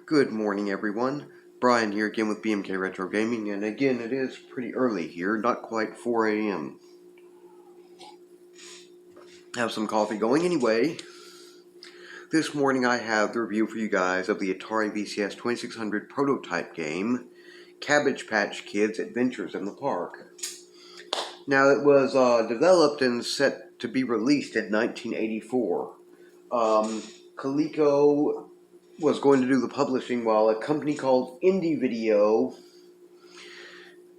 Good morning, everyone. Brian here again with BMK Retro Gaming, and again, it is pretty early here, not quite 4 a.m. Have some coffee going anyway. This morning I have the review for you guys of the Atari VCS 2600 prototype game, Cabbage Patch Kids Adventures in the Park. Now, it was developed and set to be released in 1984. Coleco was going to do the publishing, while a company called Indie Video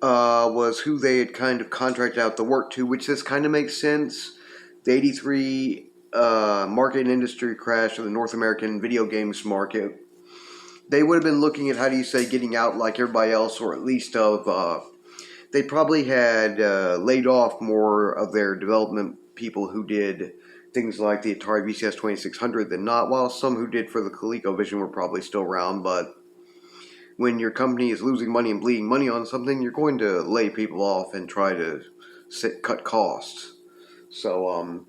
was who they had kind of contracted out the work to, which this kind of makes sense. The 83 market and industry crash of the North American video games market, they would have been looking at, getting out like everybody else, or at least they probably had laid off more of their development people who did things like the Atari VCS 2600 than not, while some who did for the ColecoVision were probably still around. But when your company is losing money and bleeding money on something, you're going to lay people off and try to cut costs. So,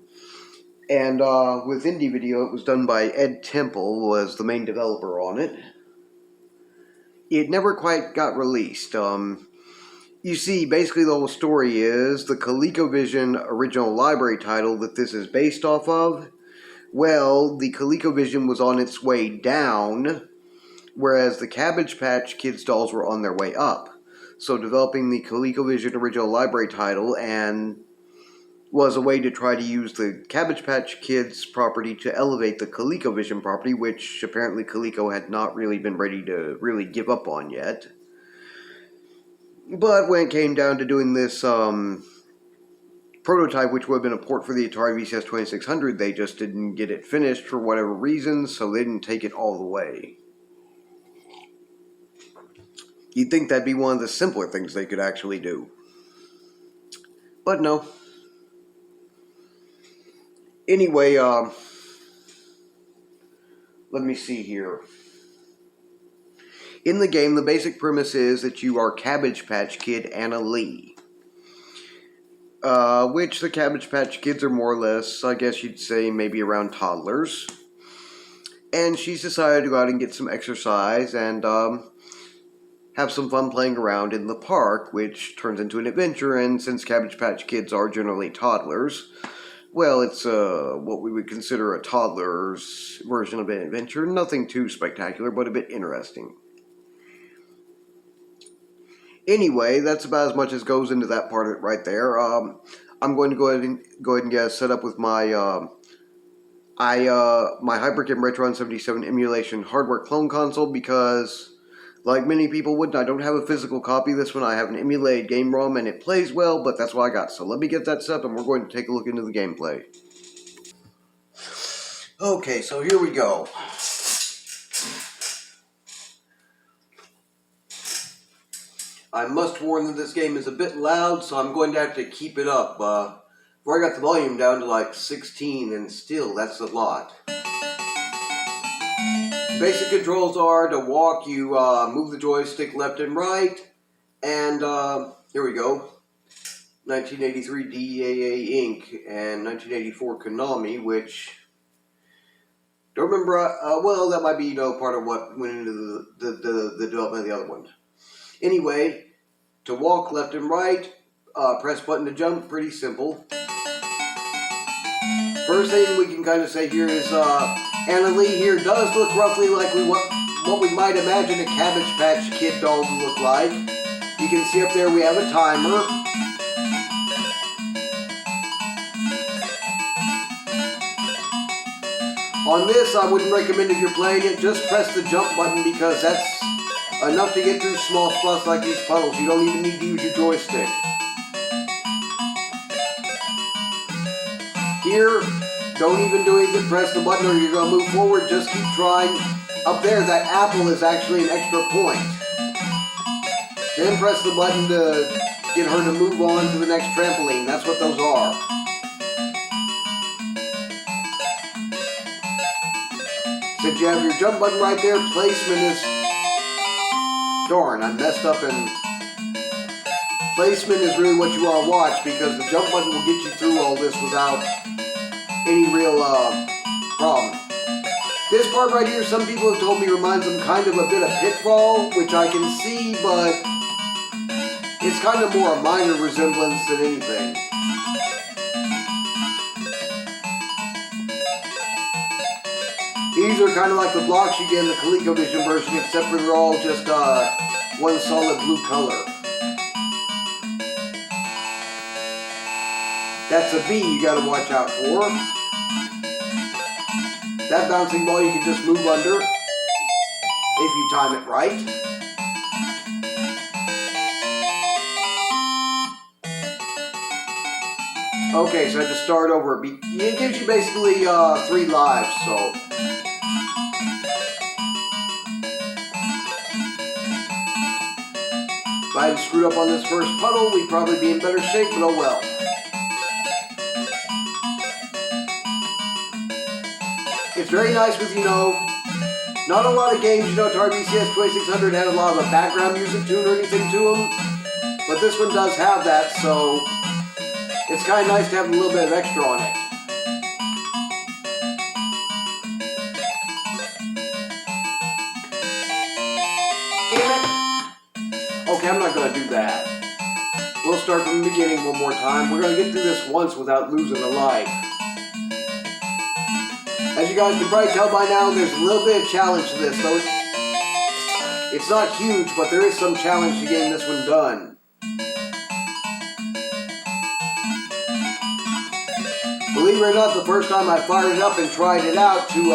with Indie Video, it was done by Ed Temple, was the main developer on it. It never quite got released. You see, basically the whole story is the ColecoVision original library title that this is based off of. Well, the ColecoVision was on its way down, whereas the Cabbage Patch Kids dolls were on their way up. So developing the ColecoVision original library title and was a way to try to use the Cabbage Patch Kids property to elevate the ColecoVision property, which apparently Coleco had not really been ready to really give up on yet. But when it came down to doing this prototype, which would have been a port for the Atari VCS 2600, they just didn't get it finished for whatever reason, so they didn't take it all the way. You'd think that'd be one of the simpler things they could actually do. But no. Anyway, let me see here. In the game, the basic premise is that you are Cabbage Patch Kid Anna Lee. Which the Cabbage Patch Kids are more or less, I guess you'd say, maybe around toddlers. And she's decided to go out and get some exercise and have some fun playing around in the park, which turns into an adventure. And since Cabbage Patch Kids are generally toddlers, well, it's what we would consider a toddler's version of an adventure. Nothing too spectacular, but a bit interesting. Anyway, that's about as much as goes into that part of it right there. I'm going to go ahead and get set up with my my HyperCam Retron 77 emulation hardware clone console, because, like many people would, I don't have a physical copy of this one. I have an emulated game ROM, and it plays well, but that's what I got. So let me get that set up, and we're going to take a look into the gameplay. Okay, so here we go. I must warn that this game is a bit loud, so I'm going to have to keep it up. Before I got the volume down to like 16, and still, that's a lot. Basic controls are to walk, you move the joystick left and right, and here we go. 1983 DAA Inc. and 1984 Konami, which, don't remember, well, that might be, part of what went into the development of the other one. Anyway, to walk left and right, press button to jump, pretty simple. First thing we can kind of say here is Anna Lee here does look roughly like what we might imagine a Cabbage Patch Kid doll to look like. You can see up there we have a timer. On this, I wouldn't recommend, if you're playing it, just press the jump button, because that's enough to get through small spots like these puddles. You don't even need to use your joystick. Here, don't even do anything, press the button or you're going to move forward. Just keep trying. Up there, that apple is actually an extra point. Then press the button to get her to move on to the next trampoline. That's what those are. Since you have your jump button right there, placement is... Darn, I messed up, and placement is really what you want to watch, because the jump button will get you through all this without any real problem. This part right here, some people have told me reminds them kind of a bit of Pitfall, which I can see, but it's kind of more a minor resemblance than anything. These are kind of like the blocks you get in the ColecoVision version, except for they're all just one solid blue color. That's a B you gotta watch out for. That bouncing ball you can just move under if you time it right. Okay, so I have to start over. It gives you basically 3 lives, so. If I had screwed up on this first puddle, we'd probably be in better shape, but oh well. It's very nice with, not a lot of games, Atari VCS 2600 had a lot of a background music tune or anything to them, but this one does have that, so it's kind of nice to have a little bit of extra on it. Damn it! Okay, I'm not going to do that. We'll start from the beginning one more time. We're going to get through this once without losing a life. As you guys can probably tell by now, there's a little bit of challenge to this, though it's not huge, but there is some challenge to getting this one done. Believe it or not, the first time I fired it up and tried it out to,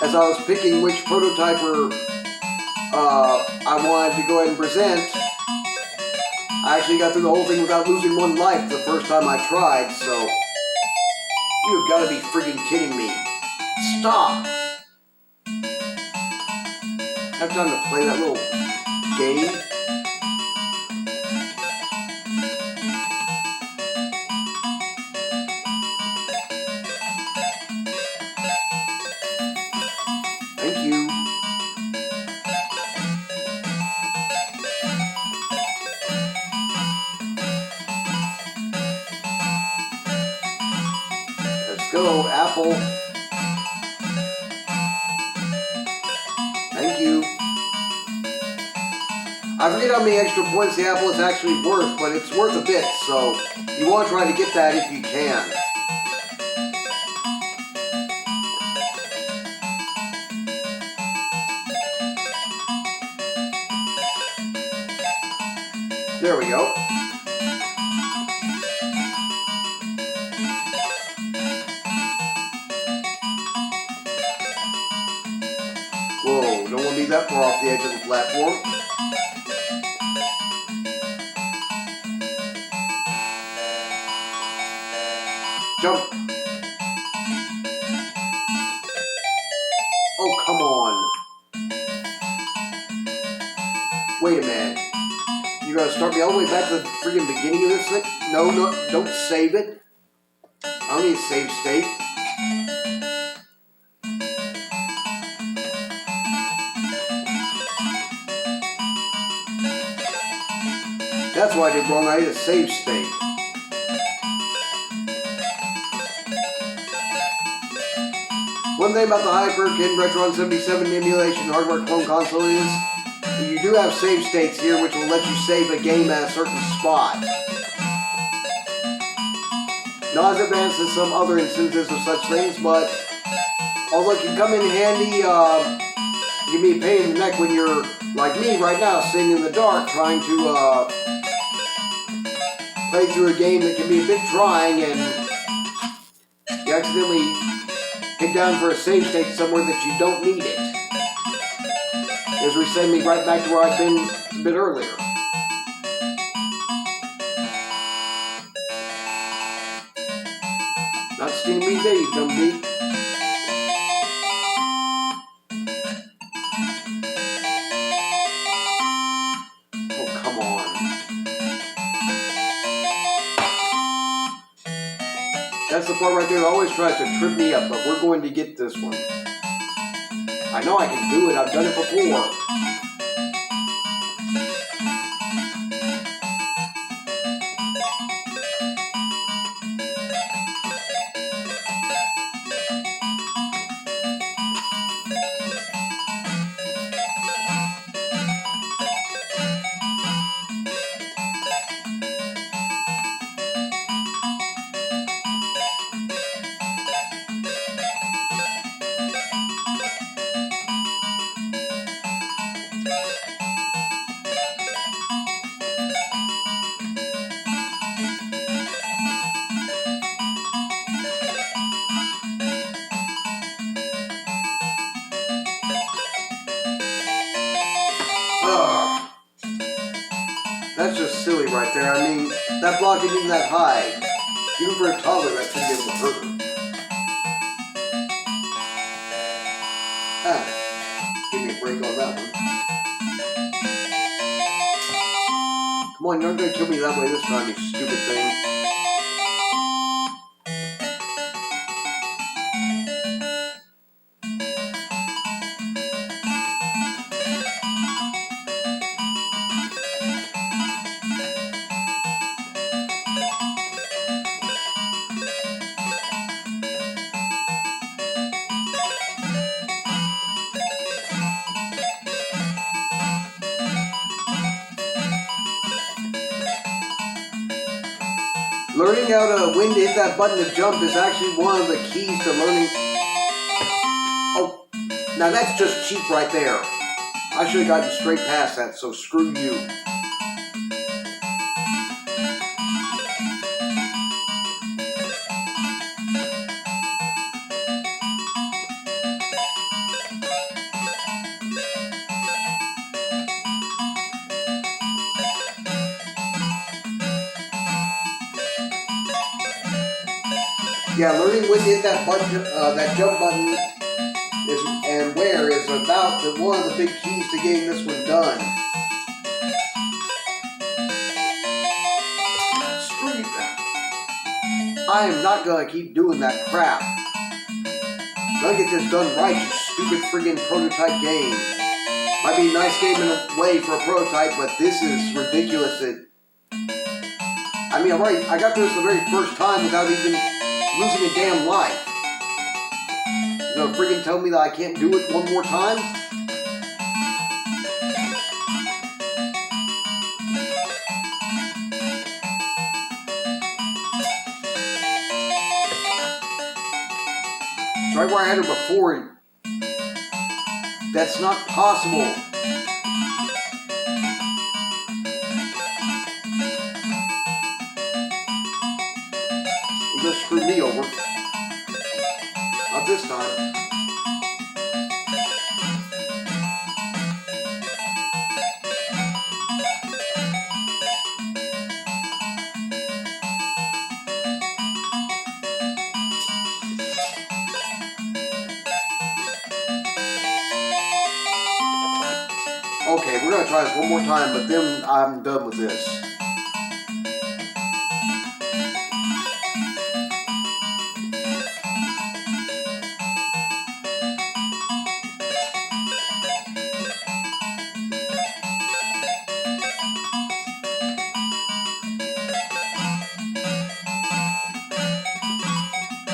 as I was picking which prototyper I wanted to go ahead and present, I actually got through the whole thing without losing 1 life the first time I tried, so you've got to be freaking kidding me. Stop! Have time to play that little game? Thank you. Let's go, Apple. Thank you. I forget how many extra points the apple is actually worth, but it's worth a bit, so you want to try to get that if you can. There we go. Whoa, don't want to be that far off the edge of the platform. Jump. Oh, come on. Wait a minute. You're going to start me all the way back to the freaking beginning of this thing? No, don't save it. I don't need a save state. That's why I did wrong. I need a save state. One thing about the Hyperkin Retron 77 emulation hardware clone console is you do have save states here which will let you save a game at a certain spot. Not as advanced as some other instances of such things, but although it can come in handy, it can be a pain in the neck when you're, like me right now, sitting in the dark trying to play through a game that can be a bit trying, and you accidentally hit down for a save state somewhere that you don't need it. It's resend me right back to where I've been a bit earlier. Not sting me there, you dumb beat. Oh, come on. That's the part right there that always tries to trip me up, but we're going to get this one. I know I can do it, I've done it before. silly right there. I mean, that block isn't even that high. Even for a toddler, that shouldn't be able to hurt her. Ah, give me a break on that one. Come on, you're not going to kill me that way this time, you stupid thing. Learning how to when to hit that button to jump is actually one of the keys to learning. Oh, now that's just cheap right there. I should have gotten straight past that, so screw you. Yeah, learning when to hit that button, that jump button, and where is about one of the big keys to getting this one done. Screw you. I am not gonna keep doing that crap. Gotta get this done right, you stupid friggin' prototype game. Might be a nice game in a way for a prototype, but this is ridiculous. I mean, I got this the very first time without even losing a damn life. You gonna friggin' tell me that I can't do it one more time? It's right where I had her before. That's not possible. You're gonna screw me over. Not this time. Okay, we're gonna try this one more time, but then I'm done with this.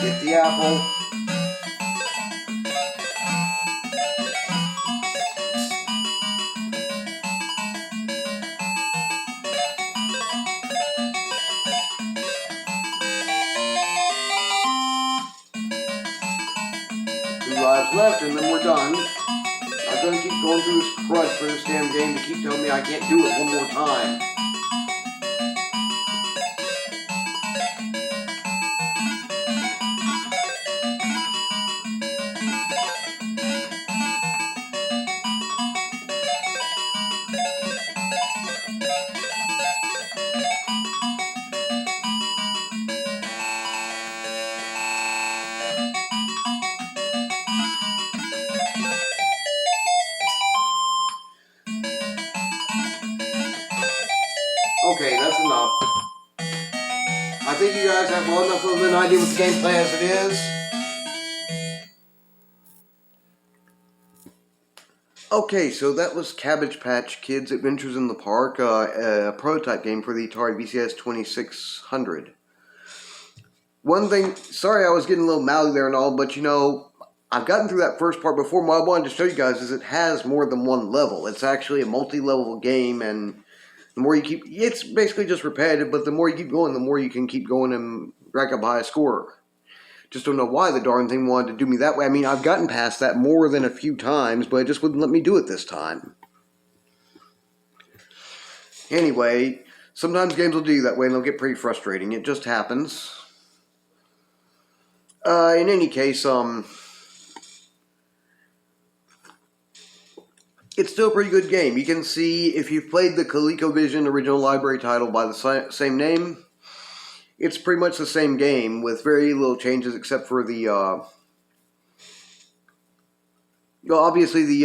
Get the apple. Lives left, and then we're done. I'm gonna keep going through this crud for this damn game to keep telling me I can't do it one more time. Okay, that's enough. I think you guys have well enough of an idea what the gameplay as it is. Okay, so that was Cabbage Patch Kids Adventures in the Park, a prototype game for the Atari VCS 2600. One thing, sorry I was getting a little mouthy there and all, but you know, I've gotten through that first part before. What I wanted to show you guys is it has more than one level. It's actually a multi-level game, and the more you keep, it's basically just repetitive, but the more you keep going, the more you can keep going and rack up a high score. Just don't know why the darn thing wanted to do me that way. I mean, I've gotten past that more than a few times, but it just wouldn't let me do it this time. Anyway, sometimes games will do you that way and they'll get pretty frustrating. It just happens. In any case, it's it's still a pretty good game. You can see, if you've played the ColecoVision original library title by the same name, it's pretty much the same game with very little changes except for the, well, obviously the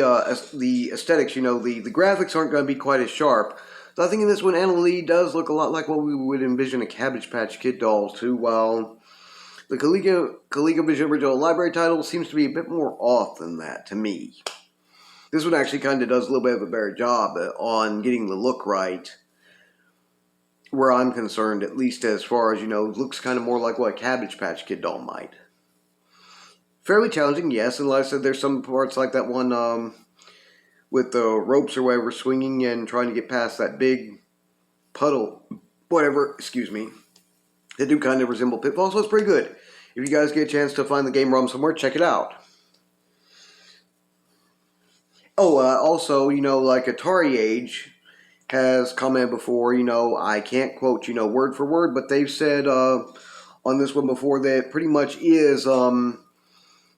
aesthetics, the graphics aren't going to be quite as sharp. So I think in this one, Anna Lee does look a lot like what we would envision a Cabbage Patch Kid doll to, while the ColecoVision original library title seems to be a bit more off than that, to me. This one actually kind of does a little bit of a better job on getting the look right, where I'm concerned, at least as far as, looks kind of more like what a Cabbage Patch Kid doll might. Fairly challenging, yes, and like I said, there's some parts like that one with the ropes or whatever swinging and trying to get past that big puddle, whatever, excuse me. They do kind of resemble Pitfall, so it's pretty good. If you guys get a chance to find the game ROM somewhere, check it out. Oh, also, like Atari Age has commented before, I can't quote, word for word, but they've said on this one before that it pretty much is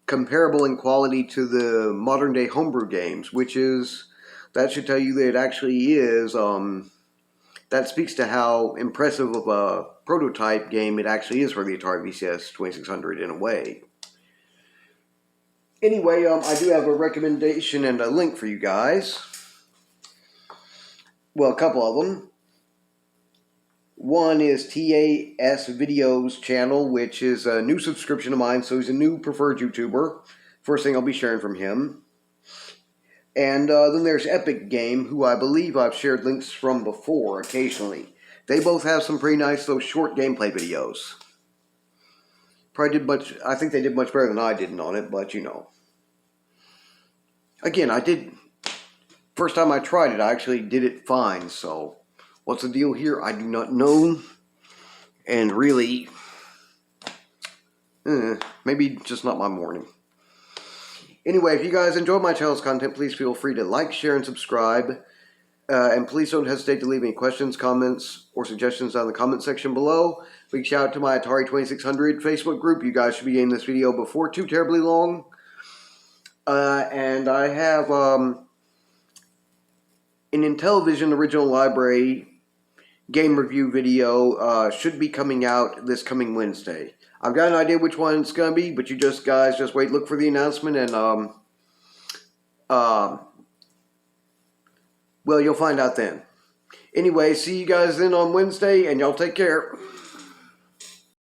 comparable in quality to the modern day homebrew games, that should tell you that it actually is, that speaks to how impressive of a prototype game it actually is for the Atari VCS 2600 in a way. Anyway, I do have a recommendation and a link for you guys. Well, a couple of them. One is TAS Video's channel, which is a new subscription of mine, so he's a new preferred YouTuber. First thing I'll be sharing from him. And then there's Epic Game, who I believe I've shared links from before, occasionally. They both have some pretty nice, those short gameplay videos. I think they did much better than I did on it, but Again, first time I tried it, I actually did it fine, so what's the deal here? I do not know. And really, maybe just not my morning. Anyway, if you guys enjoy my channel's content, please feel free to like, share, and subscribe. And please don't hesitate to leave any questions, comments, or suggestions down in the comment section below. Big shout out to my Atari 2600 Facebook group. You guys should be getting this video before too terribly long. And I have an Intellivision original library game review video should be coming out this coming Wednesday. I've got an idea which one it's going to be, but you guys just wait, look for the announcement, and well, you'll find out then. Anyway, see you guys then on Wednesday, and y'all take care.